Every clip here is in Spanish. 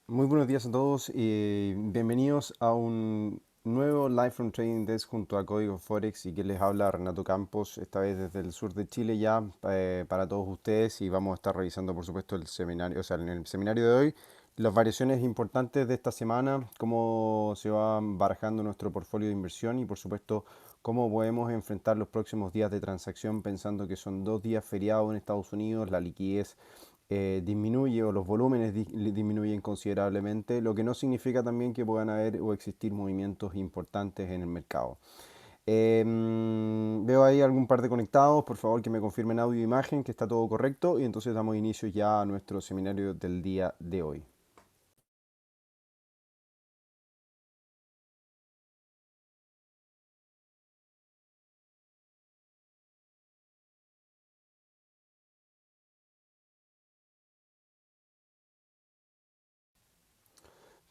Muy buenos días a todos y bienvenidos a un nuevo Live from Trading Desk junto a Código Forex y que les habla Renato Campos, esta vez desde el sur de Chile ya para todos ustedes y vamos a estar revisando por supuesto el seminario, o sea, en el seminario de hoy las variaciones importantes de esta semana, cómo se va barajando nuestro portfolio de inversión y por supuesto cómo podemos enfrentar los próximos días de transacción pensando que son 2 días feriados en Estados Unidos, la liquidez disminuye o los volúmenes disminuyen considerablemente, lo que no significa también que puedan haber o existir movimientos importantes en el mercado. Veo ahí algún par de conectados, por favor que me confirmen audio e imagen que está todo correcto y entonces damos inicio ya a nuestro seminario del día de hoy.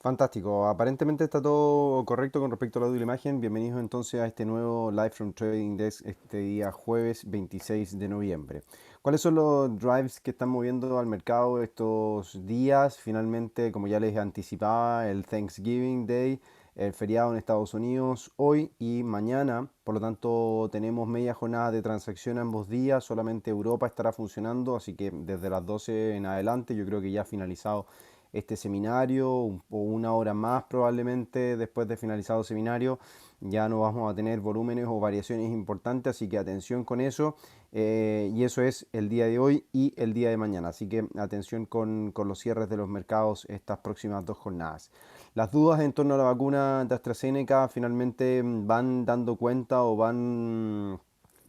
Fantástico, aparentemente está todo correcto con respecto al audio y la imagen. Bienvenidos entonces a este nuevo Live from Trading Desk este día jueves 26 de noviembre. ¿Cuáles son los drives que están moviendo al mercado estos días? Finalmente, como ya les anticipaba, el Thanksgiving Day, el feriado en Estados Unidos, hoy y mañana. Por lo tanto, tenemos media jornada de transacción ambos días. Solamente Europa estará funcionando, así que desde las 12 en adelante yo creo que ya ha finalizado este seminario o una hora más probablemente después de finalizado el seminario ya no vamos a tener volúmenes o variaciones importantes, así que atención con eso. Y eso es el día de hoy y el día de mañana, así que atención con los cierres de los mercados estas próximas 2 jornadas. Las dudas en torno a la vacuna de AstraZeneca finalmente van dando cuenta o van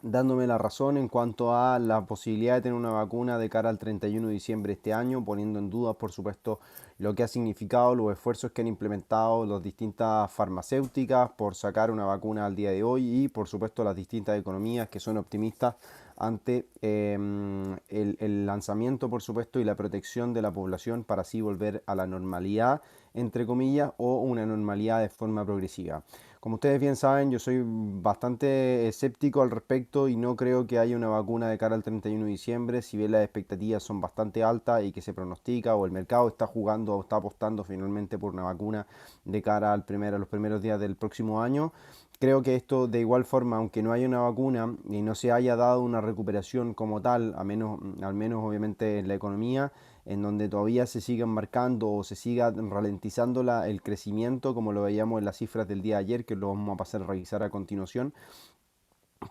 dándome la razón en cuanto a la posibilidad de tener una vacuna de cara al 31 de diciembre de este año, poniendo en duda, por supuesto, lo que ha significado los esfuerzos que han implementado las distintas farmacéuticas por sacar una vacuna al día de hoy y, por supuesto, las distintas economías que son optimistas ante el lanzamiento, por supuesto, y la protección de la población para así volver a la normalidad, entre comillas, o una normalidad de forma progresiva. Como ustedes bien saben, yo soy bastante escéptico al respecto y no creo que haya una vacuna de cara al 31 de diciembre, si bien las expectativas son bastante altas y que se pronostica o el mercado está jugando o está apostando finalmente por una vacuna de cara a los primeros días del próximo año. Creo que esto de igual forma, aunque no haya una vacuna y no se haya dado una recuperación como tal, al menos obviamente en la economía, en donde todavía se sigan marcando o se siga ralentizando el crecimiento, como lo veíamos en las cifras del día de ayer, que lo vamos a pasar a revisar a continuación.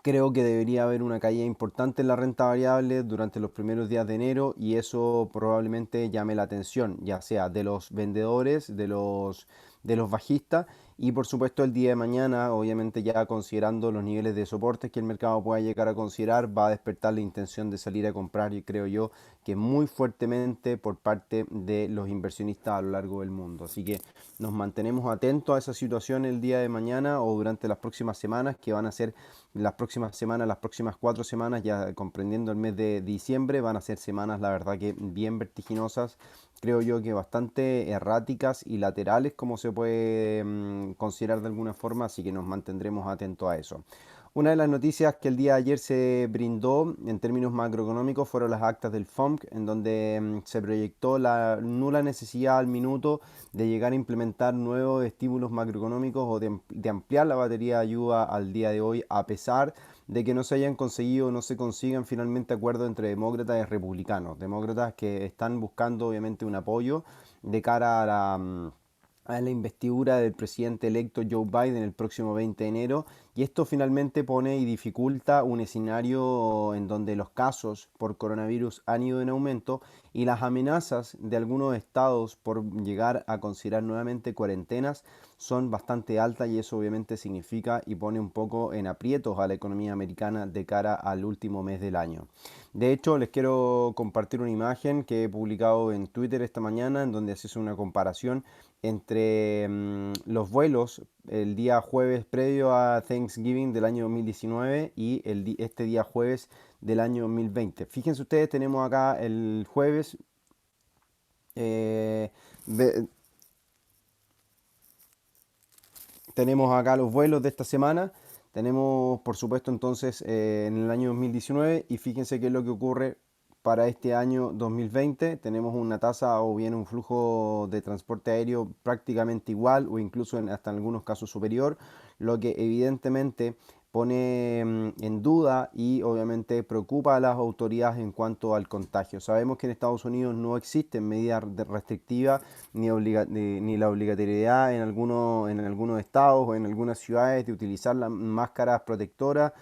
Creo que debería haber una caída importante en la renta variable durante los primeros días de enero y eso probablemente llame la atención, ya sea de los vendedores, de los bajistas y por supuesto el día de mañana, obviamente ya considerando los niveles de soportes que el mercado pueda llegar a considerar, va a despertar la intención de salir a comprar y creo yo que muy fuertemente por parte de los inversionistas a lo largo del mundo. Así que nos mantenemos atentos a esa situación el día de mañana o durante las próximas semanas, que van a ser las próximas semanas, las próximas 4 semanas, ya comprendiendo el mes de diciembre, van a ser semanas, la verdad que bien vertiginosas, creo yo que bastante erráticas y laterales, como se puede considerar de alguna forma, así que nos mantendremos atentos a eso. Una de las noticias que el día de ayer se brindó en términos macroeconómicos fueron las actas del FOMC, en donde se proyectó la nula necesidad al minuto de llegar a implementar nuevos estímulos macroeconómicos o de ampliar la batería de ayuda al día de hoy, a pesar de que no se hayan conseguido o no se consigan finalmente acuerdos entre demócratas y republicanos. Demócratas que están buscando obviamente un apoyo de cara a la investidura del presidente electo Joe Biden el próximo 20 de enero y esto finalmente pone y dificulta un escenario en donde los casos por coronavirus han ido en aumento y las amenazas de algunos estados por llegar a considerar nuevamente cuarentenas son bastante altas y eso obviamente significa y pone un poco en aprietos a la economía americana de cara al último mes del año. De hecho, les quiero compartir una imagen que he publicado en Twitter esta mañana en donde se hace una comparación entre los vuelos el día jueves previo a Thanksgiving del año 2019 y este día jueves del año 2020. Fíjense ustedes, tenemos acá el jueves, eh, de- tenemos acá los vuelos de esta semana. Tenemos, por supuesto, entonces en el año 2019 y fíjense qué es lo que ocurre para este año 2020. Tenemos una tasa o bien un flujo de transporte aéreo prácticamente igual o incluso hasta en algunos casos superior, lo que evidentemente pone en duda y obviamente preocupa a las autoridades en cuanto al contagio. Sabemos que en Estados Unidos no existen medidas restrictivas ni la obligatoriedad en algunos estados o en algunas ciudades de utilizar las máscaras protectoras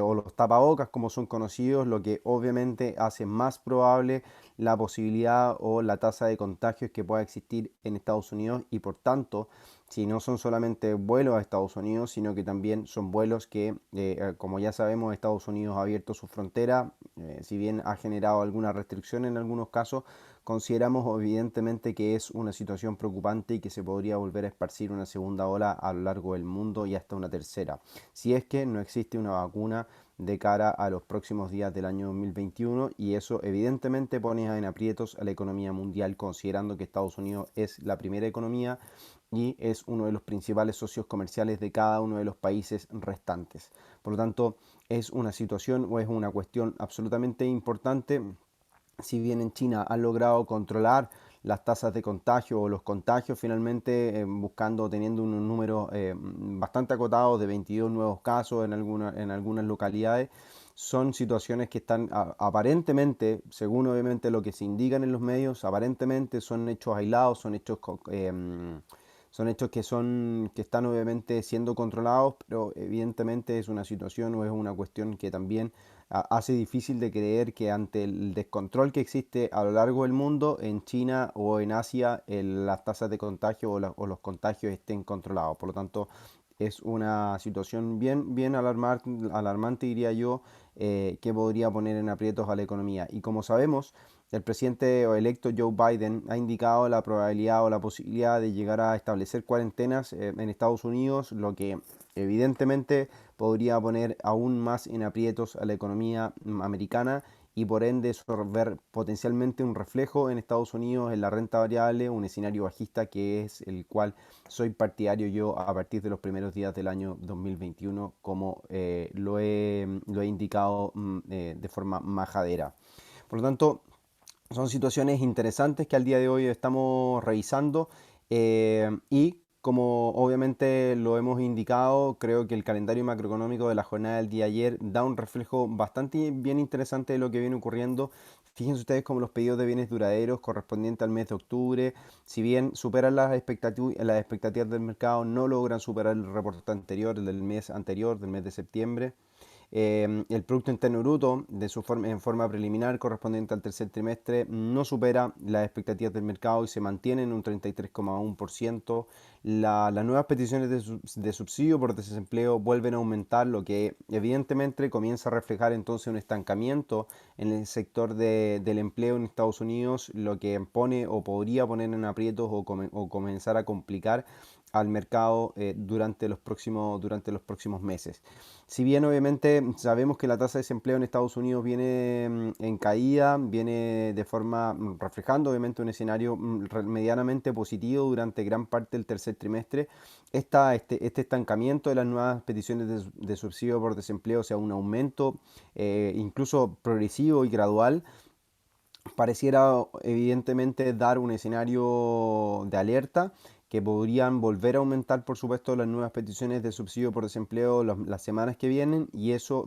o los tapabocas como son conocidos, lo que obviamente hace más probable la posibilidad o la tasa de contagios que pueda existir en Estados Unidos y por tanto, si no son solamente vuelos a Estados Unidos, sino que también son vuelos que, como ya sabemos, Estados Unidos ha abierto su frontera, si bien ha generado alguna restricción en algunos casos, consideramos evidentemente que es una situación preocupante y que se podría volver a esparcir una segunda ola a lo largo del mundo y hasta una tercera, si es que no existe una vacuna de cara a los próximos días del año 2021 y eso evidentemente pone en aprietos a la economía mundial considerando que Estados Unidos es la primera economía y es uno de los principales socios comerciales de cada uno de los países restantes. Por lo tanto, es una situación o es una cuestión absolutamente importante. Si bien en China han logrado controlar las tasas de contagio o los contagios finalmente buscando, teniendo un número bastante acotado de 22 nuevos casos en algunas localidades, son situaciones que están aparentemente, según obviamente lo que se indican en los medios, aparentemente son hechos aislados, son hechos que están obviamente siendo controlados, pero evidentemente es una situación o es una cuestión que también hace difícil de creer que ante el descontrol que existe a lo largo del mundo, en China o en Asia, las tasas de contagio o los contagios estén controlados. Por lo tanto, es una situación bien alarmante, diría yo, que podría poner en aprietos a la economía. Y como sabemos, el presidente electo Joe Biden ha indicado la probabilidad o la posibilidad de llegar a establecer cuarentenas en Estados Unidos, lo que evidentemente podría poner aún más en aprietos a la economía americana y por ende eso ver potencialmente un reflejo en Estados Unidos en la renta variable, un escenario bajista que es el cual soy partidario yo a partir de los primeros días del año 2021, como lo he indicado de forma majadera. Por lo tanto, son situaciones interesantes que al día de hoy estamos revisando y como obviamente lo hemos indicado, creo que el calendario macroeconómico de la jornada del día de ayer da un reflejo bastante bien interesante de lo que viene ocurriendo. Fíjense ustedes como los pedidos de bienes duraderos correspondientes al mes de octubre, si bien superan las expectativas del mercado, no logran superar el reporte anterior, del mes de septiembre. El Producto Interno Bruto en forma preliminar correspondiente al tercer trimestre no supera las expectativas del mercado y se mantiene en un 33,1%. Las nuevas peticiones de subsidio por desempleo vuelven a aumentar, lo que evidentemente comienza a reflejar entonces un estancamiento en el sector del empleo en Estados Unidos, lo que pone o podría poner en aprietos o comenzar a complicar al mercado durante los próximos meses. Si bien obviamente sabemos que la tasa de desempleo en Estados Unidos viene en caída, viene de forma reflejando obviamente un escenario medianamente positivo durante gran parte del tercer trimestre, este estancamiento de las nuevas peticiones de subsidio por desempleo, o sea, un aumento incluso progresivo y gradual, pareciera evidentemente dar un escenario de alerta que podrían volver a aumentar, por supuesto, las nuevas peticiones de subsidio por desempleo las semanas que vienen y eso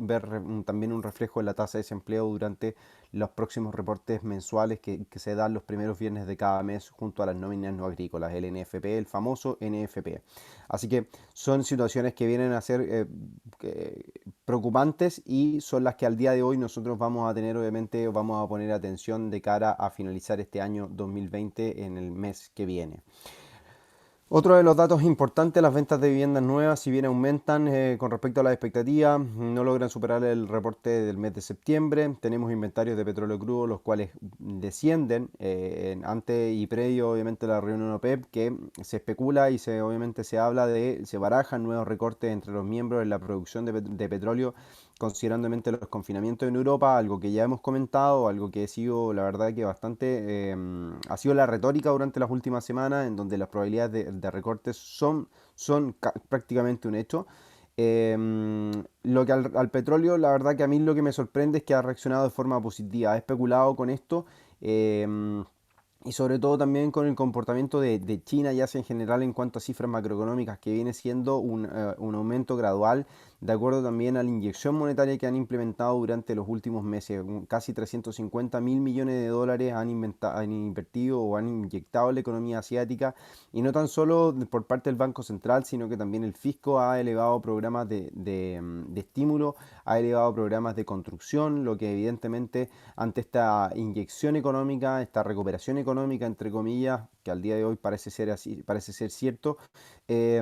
también un reflejo en la tasa de desempleo durante los próximos reportes mensuales que se dan los primeros viernes de cada mes junto a las nóminas no agrícolas, el NFP, el famoso NFP. Así que son situaciones que vienen a ser preocupantes y son las que al día de hoy nosotros vamos a tener, obviamente, vamos a poner atención de cara a finalizar este año 2020 en el mes que viene. Otro de los datos importantes, las ventas de viviendas nuevas, si bien aumentan con respecto a las expectativas, no logran superar el reporte del mes de septiembre. Tenemos inventarios de petróleo crudo, los cuales descienden ante y previo, obviamente, a la reunión OPEP, que se especula y obviamente se barajan nuevos recortes entre los miembros en la producción de petróleo, considerando los confinamientos en Europa, algo que ya hemos comentado, algo que ha sido, la verdad, que ha sido la retórica durante las últimas semanas, en donde las probabilidades de recortes son prácticamente un hecho. Lo que al petróleo, la verdad que a mí lo que me sorprende es que ha reaccionado de forma positiva. He especulado con esto. em, y sobre todo también con el comportamiento de China, ya sea en general en cuanto a cifras macroeconómicas, que viene siendo un aumento gradual, de acuerdo también a la inyección monetaria que han implementado durante los últimos meses. Casi 350 mil millones de dólares han invertido o han inyectado en la economía asiática, y no tan solo por parte del Banco Central, sino que también el fisco ha elevado programas de estímulo, ha elevado programas de construcción, lo que evidentemente ante esta inyección económica, esta recuperación económica, entre comillas, que al día de hoy parece ser así, parece ser cierto, eh,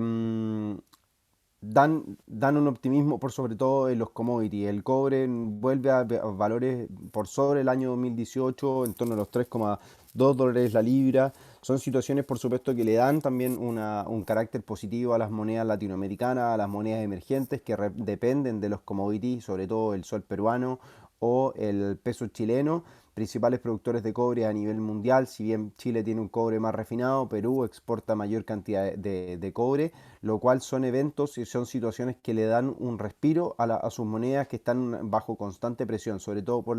dan un optimismo por sobre todo en los commodities. El cobre vuelve a valores por sobre el año 2018, en torno a los 3,2 dólares la libra. Son situaciones, por supuesto, que le dan también un carácter positivo a las monedas latinoamericanas, a las monedas emergentes que dependen de los commodities, sobre todo el sol peruano o el peso chileno, principales productores de cobre a nivel mundial. Si bien Chile tiene un cobre más refinado, Perú exporta mayor cantidad de cobre, lo cual son eventos y son situaciones que le dan un respiro a sus monedas que están bajo constante presión, sobre todo por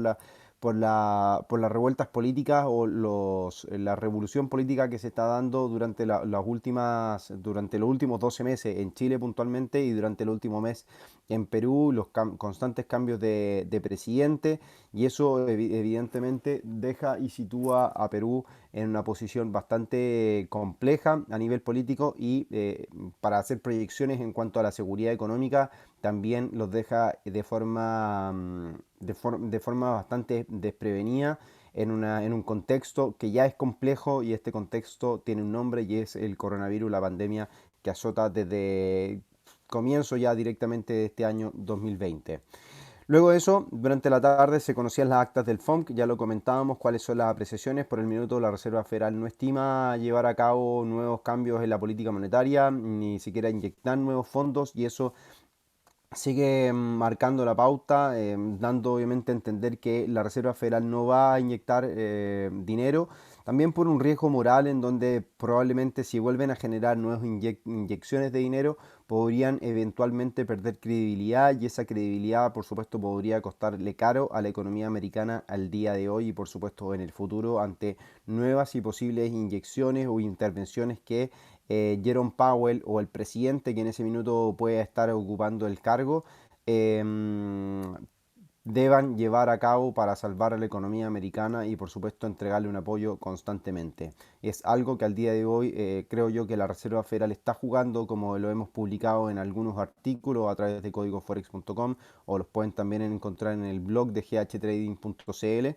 las revueltas políticas o la revolución política que se está dando durante los últimos 12 meses en Chile puntualmente, y durante el último mes en Perú, los constantes cambios de presidente, y eso evidentemente deja y sitúa a Perú en una posición bastante compleja a nivel político, y para hacer proyecciones en cuanto a la seguridad económica también los deja de forma bastante desprevenida en un contexto que ya es complejo, y este contexto tiene un nombre y es el coronavirus, la pandemia que azota desde comienzo ya directamente de este año 2020. Luego de eso, durante la tarde se conocían las actas del FOMC, ya lo comentábamos, cuáles son las apreciaciones. Por el minuto la Reserva Federal no estima llevar a cabo nuevos cambios en la política monetaria, ni siquiera inyectar nuevos fondos, y eso sigue marcando la pauta, dando obviamente a entender que la Reserva Federal no va a inyectar dinero, también por un riesgo moral en donde probablemente si vuelven a generar nuevas inyecciones de dinero podrían eventualmente perder credibilidad, y esa credibilidad por supuesto podría costarle caro a la economía americana al día de hoy y por supuesto en el futuro, ante nuevas y posibles inyecciones o intervenciones que Jerome Powell o el presidente que en ese minuto pueda estar ocupando el cargo eh, deban llevar a cabo para salvar a la economía americana y por supuesto entregarle un apoyo constantemente. Es algo que al día de hoy creo yo que la Reserva Federal está jugando, como lo hemos publicado en algunos artículos a través de códigoforex.com, o los pueden también encontrar en el blog de ghtrading.cl.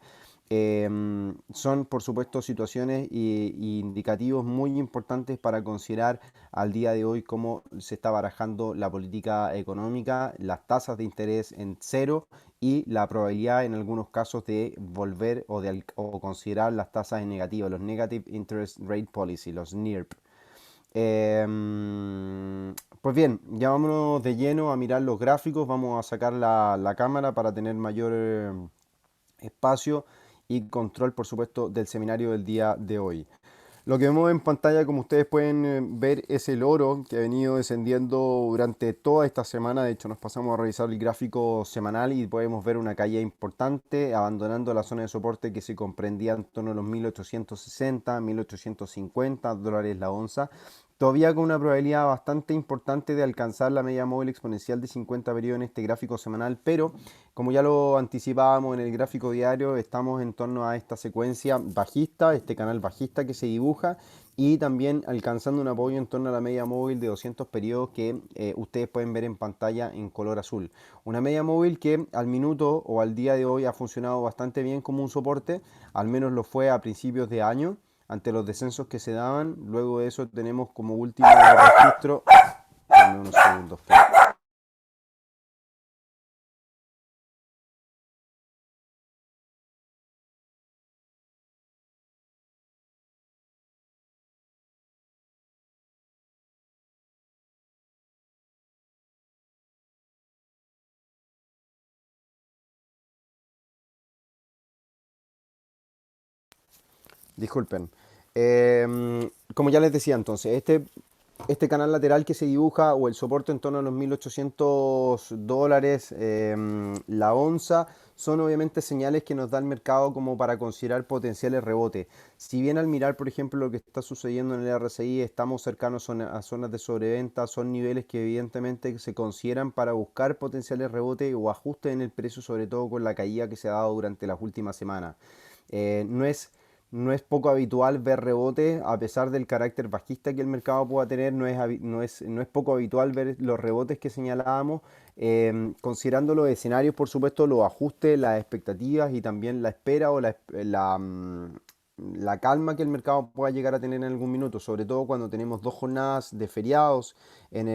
Son por supuesto situaciones y indicativos muy importantes para considerar al día de hoy cómo se está barajando la política económica, las tasas de interés en cero y la probabilidad en algunos casos de volver o considerar las tasas en negativo, los Negative Interest Rate Policy, los NIRP. Pues bien, ya vámonos de lleno a mirar los gráficos. Vamos a sacar la cámara para tener mayor espacio y control, por supuesto, del seminario del día de hoy. Lo que vemos en pantalla, como ustedes pueden ver, es el oro que ha venido descendiendo durante toda esta semana. De hecho, nos pasamos a revisar el gráfico semanal y podemos ver una caída importante, abandonando la zona de soporte que se comprendía en torno a los 1860, 1850 dólares la onza. Todavía con una probabilidad bastante importante de alcanzar la media móvil exponencial de 50 periodos en este gráfico semanal, pero como ya lo anticipábamos en el gráfico diario, estamos en torno a esta secuencia bajista, este canal bajista que se dibuja, y también alcanzando un apoyo en torno a la media móvil de 200 periodos que ustedes pueden ver en pantalla en color azul. Una media móvil que al minuto o al día de hoy ha funcionado bastante bien como un soporte, al menos lo fue a principios de año, ante los descensos que se daban. Luego de eso tenemos como último registro... Dame unos segundos, disculpen. Como ya les decía entonces, este este canal lateral que se dibuja o el soporte en torno a los $1.800 la onza son obviamente señales que nos da el mercado como para considerar potenciales rebotes. Si bien al mirar, por ejemplo, lo que está sucediendo en el RSI, estamos cercanos a zonas de sobreventa, son niveles que evidentemente se consideran para buscar potenciales rebotes o ajustes en el precio, sobre todo con la caída que se ha dado durante las últimas semanas. No es, no es poco habitual ver rebotes, a pesar del carácter bajista que el mercado pueda tener, no es poco habitual ver los rebotes que señalábamos, considerando los escenarios, por supuesto, los ajustes, las expectativas y también la espera o la calma que el mercado pueda llegar a tener en algún minuto, sobre todo cuando tenemos dos jornadas de feriados en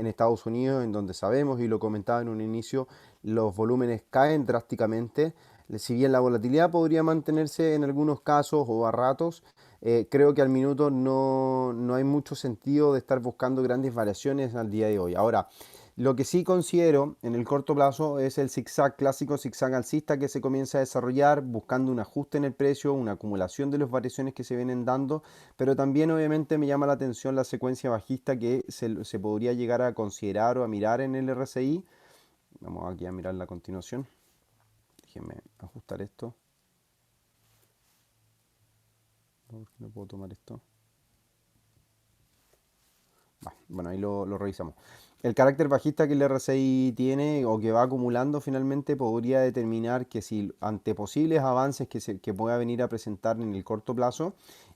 Estados Unidos, en donde sabemos, y lo comentaba en un inicio, los volúmenes caen drásticamente. Si bien la volatilidad podría mantenerse en algunos casos o a ratos, creo que al minuto no hay mucho sentido de estar buscando grandes variaciones al día de hoy. Ahora, lo que sí considero en el corto plazo es el zigzag clásico, zigzag alcista que se comienza a desarrollar buscando un ajuste en el precio, una acumulación de las variaciones que se vienen dando, pero también obviamente me llama la atención la secuencia bajista que se podría llegar a considerar o a mirar en el RSI. Vamos aquí a mirar la continuación. Déjenme ajustar esto. No puedo tomar esto. Bueno, ahí lo revisamos. El carácter bajista que el RSI tiene o que va acumulando finalmente podría determinar que si ante posibles avances que pueda venir a presentar en el corto plazo,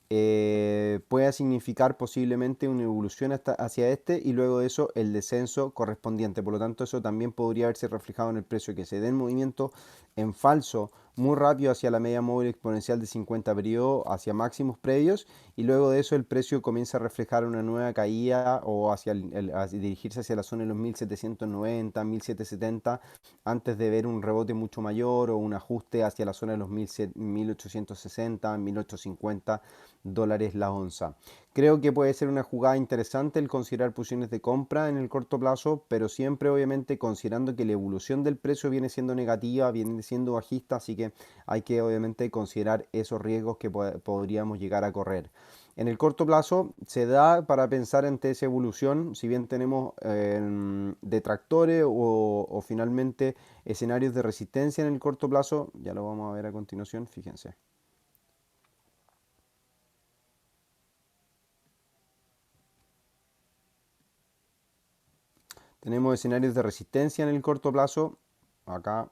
pueda significar posiblemente una evolución hacia este y luego de eso el descenso correspondiente. Por lo tanto, eso también podría verse reflejado en el precio, que se den movimientos en falso muy rápido hacia la media móvil exponencial de 50 periodos, hacia máximos previos, y luego de eso el precio comienza a reflejar una nueva caída o hacia dirigirse hacia la zona de los 1790, 1770, antes de ver un rebote mucho mayor o un ajuste hacia la zona de los 1860, 1850 dólares la onza. Creo que puede ser una jugada interesante el considerar posiciones de compra en el corto plazo, pero siempre obviamente considerando que la evolución del precio viene siendo negativa, viene siendo bajista, así que hay que obviamente considerar esos riesgos que podríamos llegar a correr. En el corto plazo se da para pensar ante esa evolución, si bien tenemos detractores o finalmente escenarios de resistencia en el corto plazo, ya lo vamos a ver a continuación, fíjense. Tenemos escenarios de resistencia en el corto plazo, acá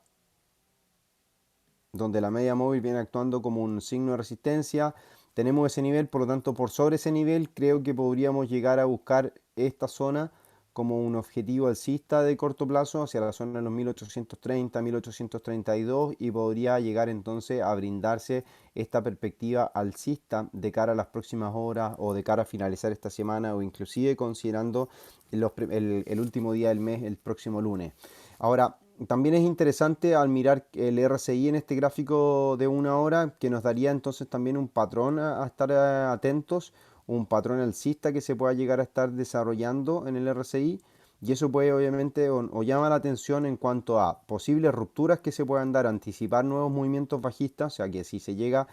donde la media móvil viene actuando como un signo de resistencia. Tenemos ese nivel, por lo tanto, por sobre ese nivel, creo que podríamos llegar a buscar esta zona como un objetivo alcista de corto plazo hacia la zona de los 1830, 1832 y podría llegar entonces a brindarse esta perspectiva alcista de cara a las próximas horas o de cara a finalizar esta semana o inclusive considerando el último día del mes, el próximo lunes. Ahora, también es interesante al mirar el RSI en este gráfico de una hora, que nos daría entonces también un patrón a estar atentos, un patrón alcista que se pueda llegar a estar desarrollando en el RSI. Y eso puede obviamente o llama la atención en cuanto a posibles rupturas que se puedan dar, anticipar nuevos movimientos bajistas, o sea que si se llega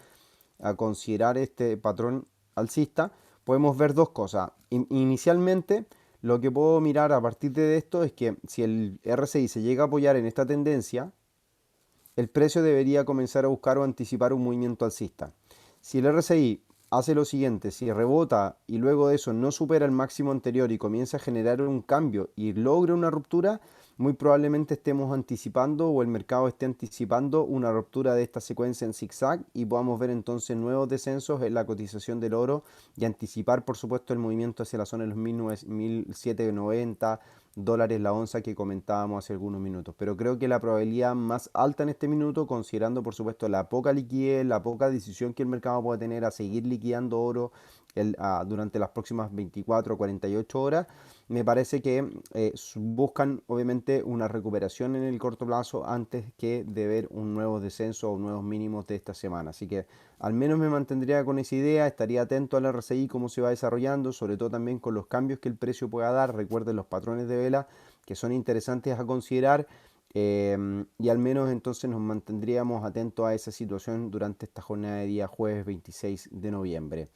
a considerar este patrón alcista, podemos ver dos cosas. Inicialmente, lo que puedo mirar a partir de esto es que si el RSI se llega a apoyar en esta tendencia, el precio debería comenzar a buscar o anticipar un movimiento alcista. Si el RSI hace lo siguiente, si rebota y luego de eso no supera el máximo anterior y comienza a generar un cambio y logra una ruptura, muy probablemente estemos anticipando o el mercado esté anticipando una ruptura de esta secuencia en zigzag y podamos ver entonces nuevos descensos en la cotización del oro y anticipar por supuesto el movimiento hacia la zona de los 1790 dólares la onza que comentábamos hace algunos minutos. Pero creo que la probabilidad más alta en este minuto, considerando por supuesto la poca liquidez, la poca decisión que el mercado puede tener a seguir liquidando oro durante las próximas 24 o 48 horas, me parece que buscan obviamente una recuperación en el corto plazo antes que de ver un nuevo descenso o nuevos mínimos de esta semana. Así que al menos me mantendría con esa idea, estaría atento al RSI, cómo se va desarrollando, sobre todo también con los cambios que el precio pueda dar. Recuerden los patrones de vela que son interesantes a considerar. Y al menos entonces nos mantendríamos atentos a esa situación durante esta jornada de día jueves 26 de noviembre.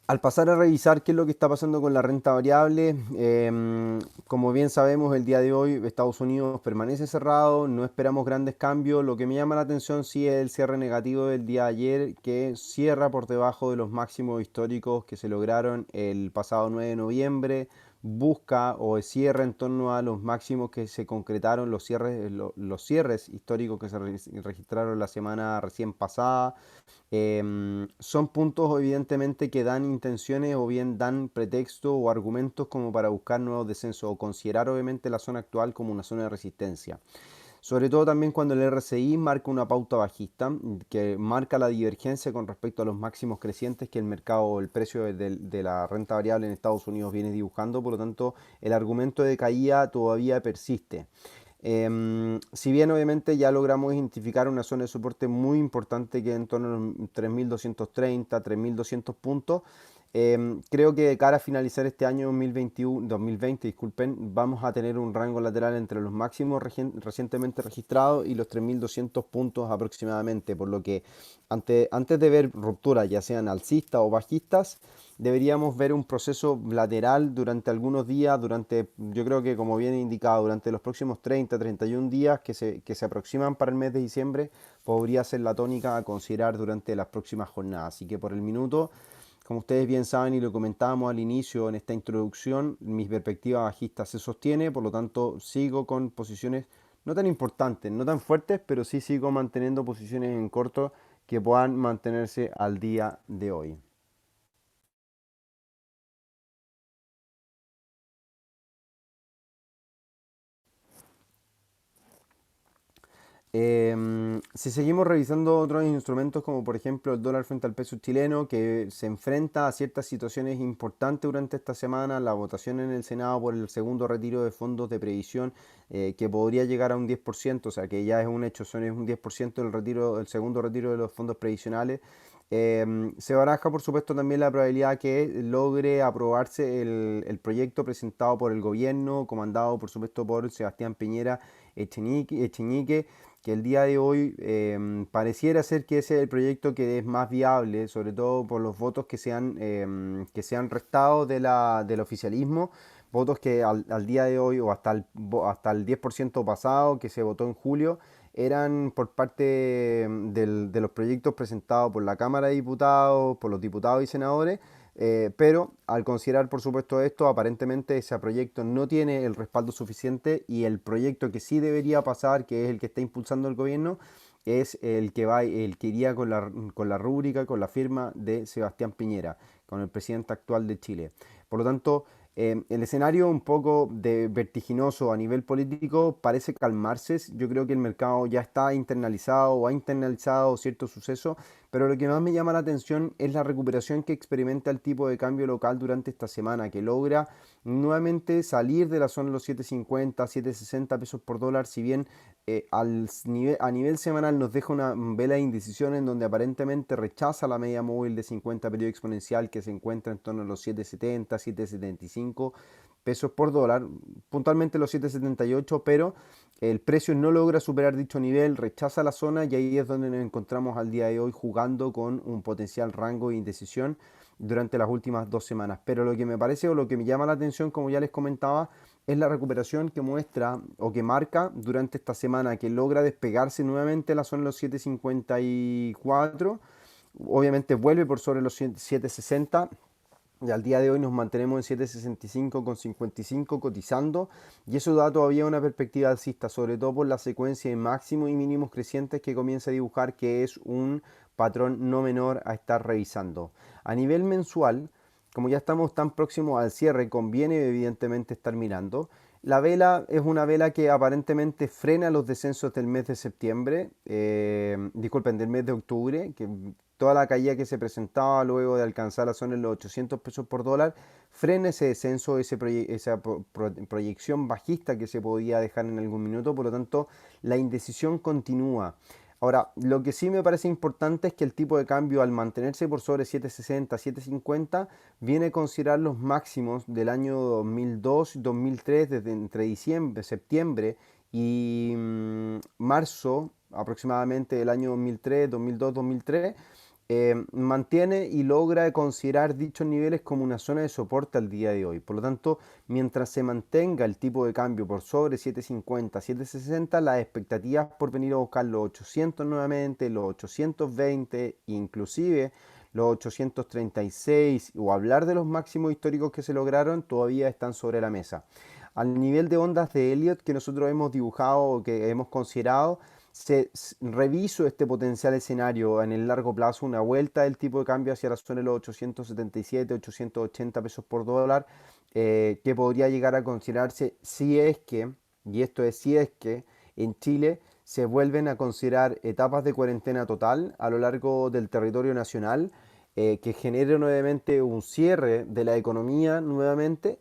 Al pasar a revisar qué es lo que está pasando con la renta variable, como bien sabemos, el día de hoy Estados Unidos permanece cerrado, no esperamos grandes cambios. Lo que me llama la atención sí es el cierre negativo del día de ayer, que cierra por debajo de los máximos históricos que se lograron el pasado 9 de noviembre. Busca o cierra en torno a los máximos que se concretaron, los cierres históricos que se registraron la semana recién pasada. Son puntos evidentemente que dan intenciones o bien dan pretexto o argumentos como para buscar nuevos descensos o considerar obviamente la zona actual como una zona de resistencia. Sobre todo también cuando el RSI marca una pauta bajista, que marca la divergencia con respecto a los máximos crecientes que el mercado o el precio de la renta variable en Estados Unidos viene dibujando. Por lo tanto, el argumento de caída todavía persiste. Si bien obviamente ya logramos identificar una zona de soporte muy importante que es en torno a los 3.230, 3.200 puntos, creo que de cara a finalizar este año 2021, 2020, disculpen, vamos a tener un rango lateral entre los máximos recientemente registrados y los 3.200 puntos aproximadamente, por lo que antes de ver rupturas, ya sean alcistas o bajistas, deberíamos ver un proceso lateral durante algunos días, yo creo que como bien indicado, durante los próximos 30, 31 días que se aproximan para el mes de diciembre, podría ser la tónica a considerar durante las próximas jornadas. Así que por el minuto, como ustedes bien saben y lo comentábamos al inicio en esta introducción, mi perspectiva bajista se sostiene, por lo tanto sigo con posiciones no tan importantes, no tan fuertes, pero sí sigo manteniendo posiciones en corto que puedan mantenerse al día de hoy. Si seguimos revisando otros instrumentos como por ejemplo el dólar frente al peso chileno que se enfrenta a ciertas situaciones importantes durante esta semana, la votación en el Senado por el segundo retiro de fondos de previsión que podría llegar a un 10%, o sea que ya es un hecho, son es un 10% del retiro, el segundo retiro de los fondos previsionales. Se baraja por supuesto también la probabilidad que logre aprobarse el proyecto presentado por el gobierno, comandado por supuesto por Sebastián Piñera Echenique, que el día de hoy pareciera ser que ese es el proyecto que es más viable, sobre todo por los votos que se han restado del oficialismo, votos que al día de hoy o hasta el 10% pasado que se votó en julio eran por parte de los proyectos presentados por la Cámara de Diputados, por los diputados y senadores, pero al considerar por supuesto esto, aparentemente ese proyecto no tiene el respaldo suficiente y el proyecto que sí debería pasar, que es el que está impulsando el gobierno, es el que iría con la rúbrica, con la firma de Sebastián Piñera, con el presidente actual de Chile. Por lo tanto, el escenario un poco vertiginoso a nivel político parece calmarse. Yo creo que el mercado ya está internalizado o ha internalizado cierto suceso, pero lo que más me llama la atención es la recuperación que experimenta el tipo de cambio local durante esta semana, que logra nuevamente salir de la zona de los 7.50, 7.60 pesos por dólar, si bien a nivel semanal nos deja una vela de indecisión en donde aparentemente rechaza la media móvil de 50 periodo exponencial que se encuentra en torno a los 7.70, 7.75 pesos por dólar, puntualmente los 7.78, pero el precio no logra superar dicho nivel, rechaza la zona y ahí es donde nos encontramos al día de hoy jugando con un potencial rango de indecisión durante las últimas 2 semanas. Pero lo que me parece o lo que me llama la atención, como ya les comentaba, es la recuperación que muestra o que marca durante esta semana, que logra despegarse nuevamente la zona de los 7.54. Obviamente vuelve por sobre los 7.60 y al día de hoy nos mantenemos en 7.65,55 cotizando y eso da todavía una perspectiva alcista, sobre todo por la secuencia de máximos y mínimos crecientes que comienza a dibujar, que es un patrón no menor a estar revisando. A nivel mensual, como ya estamos tan próximos al cierre, conviene evidentemente estar mirando. La vela es una vela que aparentemente frena los descensos del mes de septiembre, disculpen, del mes de octubre, que toda la caída que se presentaba luego de alcanzar la zona de los 800 pesos por dólar, frena ese descenso, esa proyección bajista que se podía dejar en algún minuto, por lo tanto la indecisión continúa. Ahora, lo que sí me parece importante es que el tipo de cambio al mantenerse por sobre 7.60, 7.50, viene a considerar los máximos del año 2002, 2003, desde entre diciembre, septiembre y marzo aproximadamente del año 2003, 2002, 2003, mantiene y logra considerar dichos niveles como una zona de soporte al día de hoy. Por lo tanto, mientras se mantenga el tipo de cambio por sobre 7.50, 7.60, las expectativas por venir a buscar los 800 nuevamente, los 820, inclusive los 836 o hablar de los máximos históricos que se lograron, todavía están sobre la mesa. Al nivel de ondas de Elliot que nosotros hemos dibujado o que hemos considerado, reviso este potencial escenario en el largo plazo, una vuelta del tipo de cambio hacia la zona de los 877, 880 pesos por dólar, que podría llegar a considerarse si es que, y esto es si es que, en Chile se vuelven a considerar etapas de cuarentena total a lo largo del territorio nacional, que genere nuevamente un cierre de la economía nuevamente,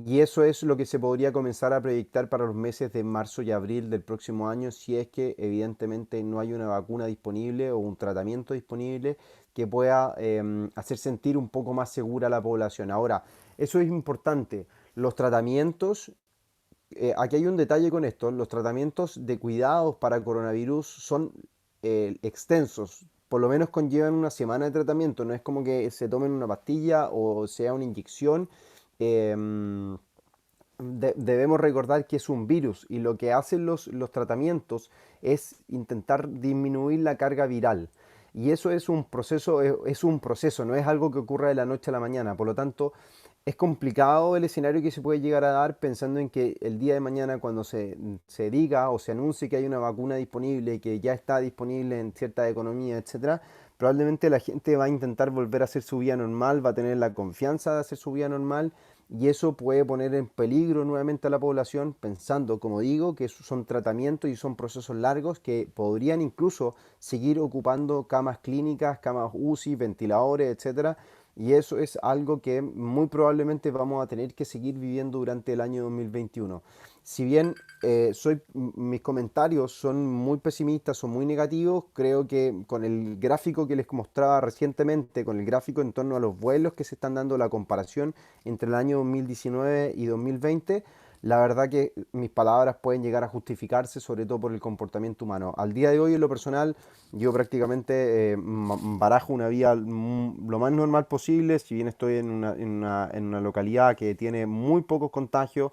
y eso es lo que se podría comenzar a proyectar para los meses de marzo y abril del próximo año, si es que evidentemente no hay una vacuna disponible o un tratamiento disponible que pueda hacer sentir un poco más segura a la población. Ahora, eso es importante. Los tratamientos, aquí hay un detalle con esto, los tratamientos de cuidados para coronavirus son extensos. Por lo menos conllevan una semana de tratamiento, no es como que se tomen una pastilla o sea una inyección. em, Debemos recordar que es un virus y lo que hacen los tratamientos es intentar disminuir la carga viral. Y eso es un proceso, no es algo que ocurra de la noche a la mañana. Por lo tanto, es complicado el escenario que se puede llegar a dar pensando en que el día de mañana cuando se diga o se anuncie que hay una vacuna disponible, que ya está disponible en cierta economía, etcétera, probablemente la gente va a intentar volver a hacer su vida normal, va a tener la confianza de hacer su vida normal y eso puede poner en peligro nuevamente a la población pensando, como digo, que son tratamientos y son procesos largos que podrían incluso seguir ocupando camas clínicas, camas UCI, ventiladores, etcétera, y eso es algo que muy probablemente vamos a tener que seguir viviendo durante el año 2021. Si bien mis comentarios son muy pesimistas, son muy negativos, creo que con el gráfico que les mostraba recientemente, con el gráfico en torno a los vuelos que se están dando, la comparación entre el año 2019 y 2020, la verdad que mis palabras pueden llegar a justificarse, sobre todo por el comportamiento humano. Al día de hoy, en lo personal, yo prácticamente barajo una vía lo más normal posible, si bien estoy en una localidad que tiene muy pocos contagios.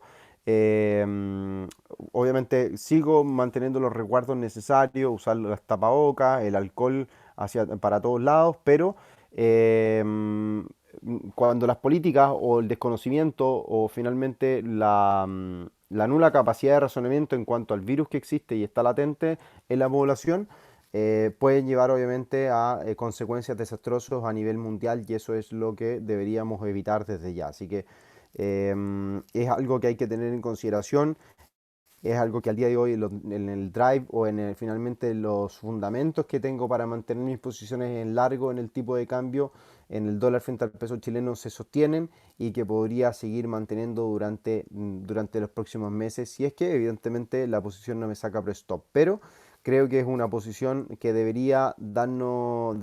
Obviamente sigo manteniendo los resguardos necesarios, usar las tapabocas, el alcohol para todos lados, pero cuando las políticas o el desconocimiento o finalmente la nula capacidad de razonamiento en cuanto al virus que existe y está latente en la población, pueden llevar obviamente a consecuencias desastrosas a nivel mundial y eso es lo que deberíamos evitar desde ya. Así que es algo que hay que tener en consideración, es algo que al día de hoy en el drive o finalmente los fundamentos que tengo para mantener mis posiciones en largo en el tipo de cambio en el dólar frente al peso chileno se sostienen y que podría seguir manteniendo durante los próximos meses si es que evidentemente la posición no me saca pre-stop. Pero creo que es una posición que debería darme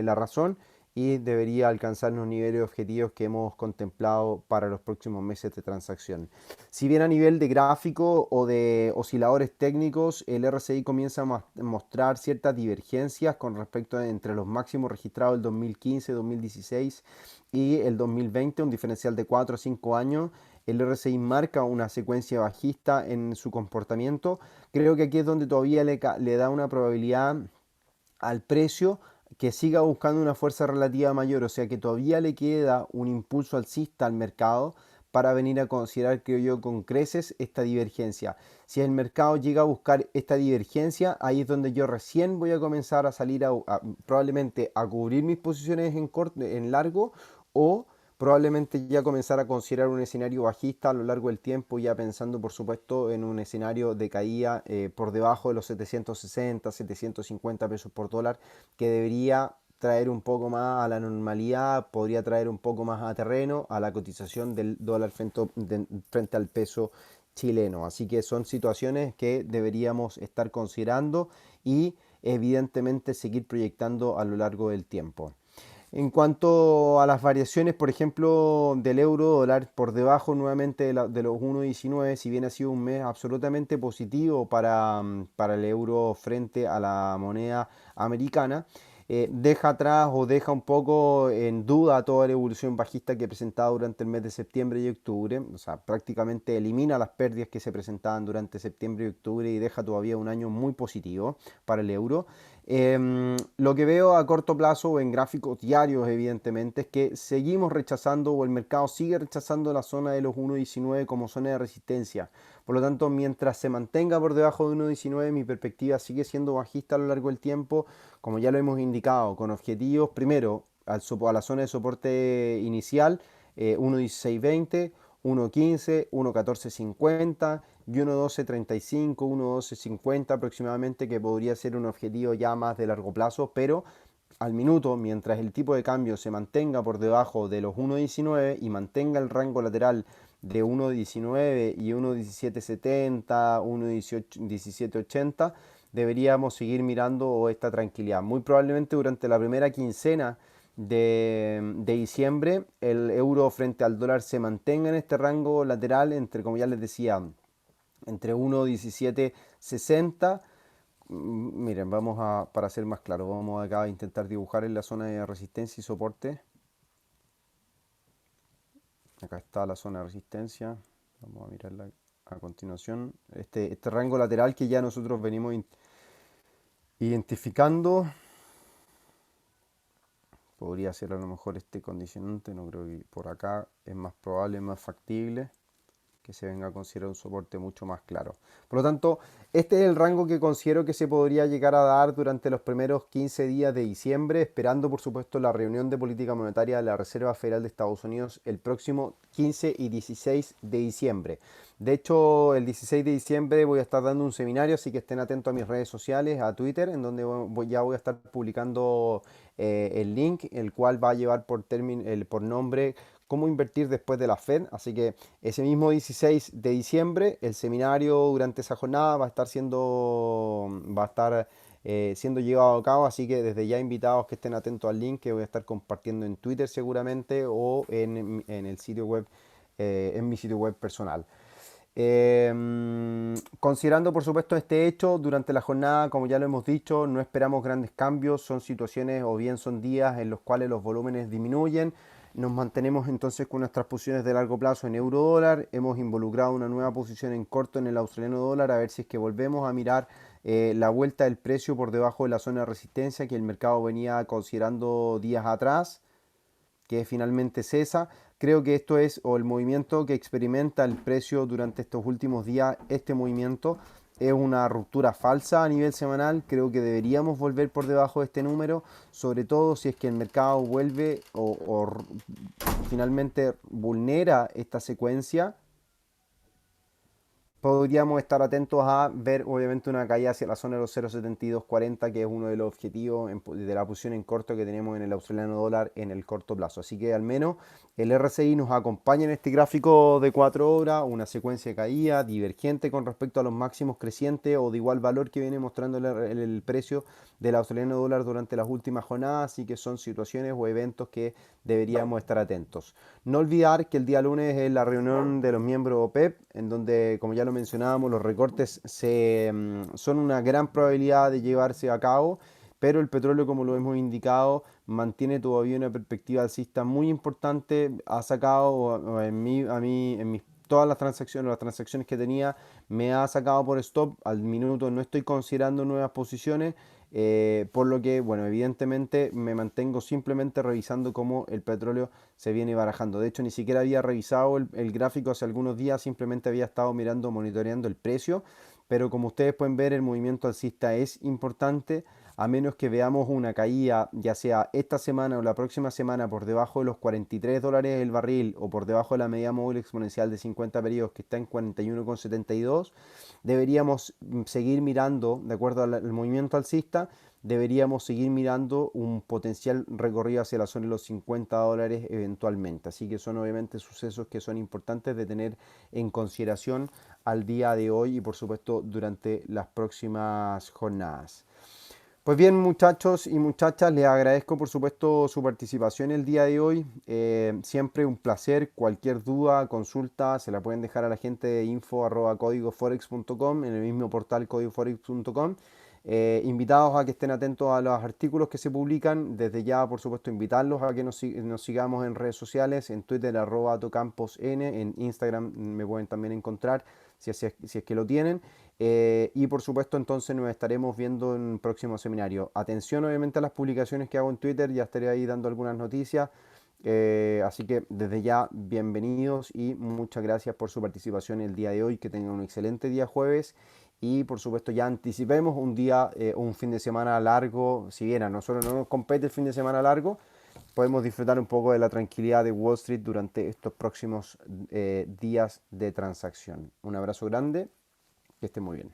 la razón y debería alcanzar los niveles objetivos que hemos contemplado para los próximos meses de transacción. Si bien a nivel de gráfico o de osciladores técnicos, el RSI comienza a mostrar ciertas divergencias con respecto entre los máximos registrados el 2015, 2016 y el 2020, un diferencial de 4 a 5 años. El RSI marca una secuencia bajista en su comportamiento. Creo que aquí es donde todavía le da una probabilidad al precio que siga buscando una fuerza relativa mayor, o sea que todavía le queda un impulso alcista al mercado para venir a considerar, creo yo, con creces esta divergencia. Si el mercado llega a buscar esta divergencia, ahí es donde yo recién voy a comenzar a salir probablemente a cubrir mis posiciones en corto, en largo o probablemente ya comenzar a considerar un escenario bajista a lo largo del tiempo, ya pensando por supuesto en un escenario de caída por debajo de los 760, 750 pesos por dólar, que debería traer un poco más a la normalidad, podría traer un poco más a terreno a la cotización del dólar frente al peso chileno. Así que son situaciones que deberíamos estar considerando y evidentemente seguir proyectando a lo largo del tiempo. En cuanto a las variaciones, por ejemplo, del euro dólar por debajo nuevamente de los 1,19, si bien ha sido un mes absolutamente positivo para el euro frente a la moneda americana, deja atrás o deja un poco en duda toda la evolución bajista que presentaba durante el mes de septiembre y octubre. O sea, prácticamente elimina las pérdidas que se presentaban durante septiembre y octubre y deja todavía un año muy positivo para el euro. Lo que veo a corto plazo o en gráficos diarios, evidentemente, es que seguimos rechazando o el mercado sigue rechazando la zona de los 1.19 como zona de resistencia. Por lo tanto, mientras se mantenga por debajo de 1.19, mi perspectiva sigue siendo bajista a lo largo del tiempo, como ya lo hemos indicado, con objetivos primero a la zona de soporte inicial, 1.1620, 1.15, 1.1450 y 1.1235, 1.1250 aproximadamente, que podría ser un objetivo ya más de largo plazo, pero al minuto, mientras el tipo de cambio se mantenga por debajo de los 1.19 y mantenga el rango lateral de 1.19 y 1.1770, 1.1780, deberíamos seguir mirando esta tranquilidad. Muy probablemente durante la primera quincena de diciembre el euro frente al dólar se mantenga en este rango lateral entre, como ya les decía, entre 1.1760. Miren, para ser más claro, vamos acá a intentar dibujar en la zona de resistencia y soporte. Acá está la zona de resistencia. Vamos a mirarla a continuación. Este rango lateral que ya nosotros venimos identificando. Podría ser a lo mejor este condicionante. No creo que por acá es más probable, más factible que se venga a considerar un soporte mucho más claro. Por lo tanto, este es el rango que considero que se podría llegar a dar durante los primeros 15 días de diciembre, esperando por supuesto la reunión de política monetaria de la Reserva Federal de Estados Unidos el próximo 15 y 16 de diciembre. De hecho, el 16 de diciembre voy a estar dando un seminario, así que estén atentos a mis redes sociales, a Twitter, en donde ya voy a estar publicando el link, el cual va a llevar por nombre cómo invertir después de la Fed. Así que ese mismo 16 de diciembre, el seminario durante esa jornada siendo llevado a cabo, así que desde ya invitados que estén atentos al link que voy a estar compartiendo en Twitter seguramente o en el sitio web, en mi sitio web personal. Considerando por supuesto este hecho, durante la jornada, como ya lo hemos dicho, no esperamos grandes cambios, son situaciones o bien son días en los cuales los volúmenes disminuyen. Nos mantenemos entonces con nuestras posiciones de largo plazo en euro dólar, hemos involucrado una nueva posición en corto en el australiano dólar, a ver si es que volvemos a mirar la vuelta del precio por debajo de la zona de resistencia que el mercado venía considerando días atrás, que finalmente cesa. Creo que esto es, o el movimiento que experimenta el precio durante estos últimos días, este movimiento es una ruptura falsa a nivel semanal. Creo que deberíamos volver por debajo de este número, sobre todo si es que el mercado vuelve o finalmente vulnera esta secuencia. Podríamos estar atentos a ver obviamente una caída hacia la zona de los 0.7240, que es uno de los objetivos de la posición en corto que tenemos en el australiano dólar en el corto plazo. Así que al menos el RSI nos acompaña en este gráfico de 4 horas, una secuencia de caída divergente con respecto a los máximos crecientes o de igual valor que viene mostrando el precio del australiano dólar durante las últimas jornadas. Así que son situaciones o eventos que deberíamos estar atentos. No olvidar que el día lunes es la reunión de los miembros OPEP, en donde, como ya lo mencionábamos, los recortes son una gran probabilidad de llevarse a cabo, pero el petróleo, como lo hemos indicado, mantiene todavía una perspectiva alcista muy importante. Ha sacado en mis todas las transacciones que tenía, me ha sacado por stop. Al minuto no estoy considerando nuevas posiciones. Por lo que, bueno, evidentemente me mantengo simplemente revisando cómo el petróleo se viene barajando. De hecho, ni siquiera había revisado el gráfico hace algunos días, simplemente había estado mirando, monitoreando el precio. Pero como ustedes pueden ver, el movimiento alcista es importante, a menos que veamos una caída, ya sea esta semana o la próxima semana, por debajo de los 43 dólares el barril o por debajo de la media móvil exponencial de 50 periodos que está en 41,72. Deberíamos seguir mirando, de acuerdo al movimiento alcista, deberíamos seguir mirando un potencial recorrido hacia la zona de los 50 dólares eventualmente. Así que son obviamente sucesos que son importantes de tener en consideración al día de hoy y por supuesto durante las próximas jornadas. Pues bien, muchachos y muchachas, les agradezco por supuesto su participación el día de hoy. Siempre un placer. Cualquier duda, consulta, se la pueden dejar a la gente de info@códigoforex.com en el mismo portal códigoforex.com. Invitados a que estén atentos a los artículos que se publican. Desde ya, por supuesto, invitarlos a que nos sigamos en redes sociales, en Twitter, @tocamposn, en Instagram me pueden también encontrar si es que lo tienen. Y por supuesto, entonces nos estaremos viendo en un próximo seminario. Atención, obviamente, a las publicaciones que hago en Twitter, ya estaré ahí dando algunas noticias. Así que desde ya, bienvenidos y muchas gracias por su participación el día de hoy. Que tengan un excelente día jueves y por supuesto ya anticipemos un día, un fin de semana largo. Si bien a nosotros no nos compete el fin de semana largo, podemos disfrutar un poco de la tranquilidad de Wall Street durante estos próximos días de transacción. Un abrazo grande, que esté muy bien.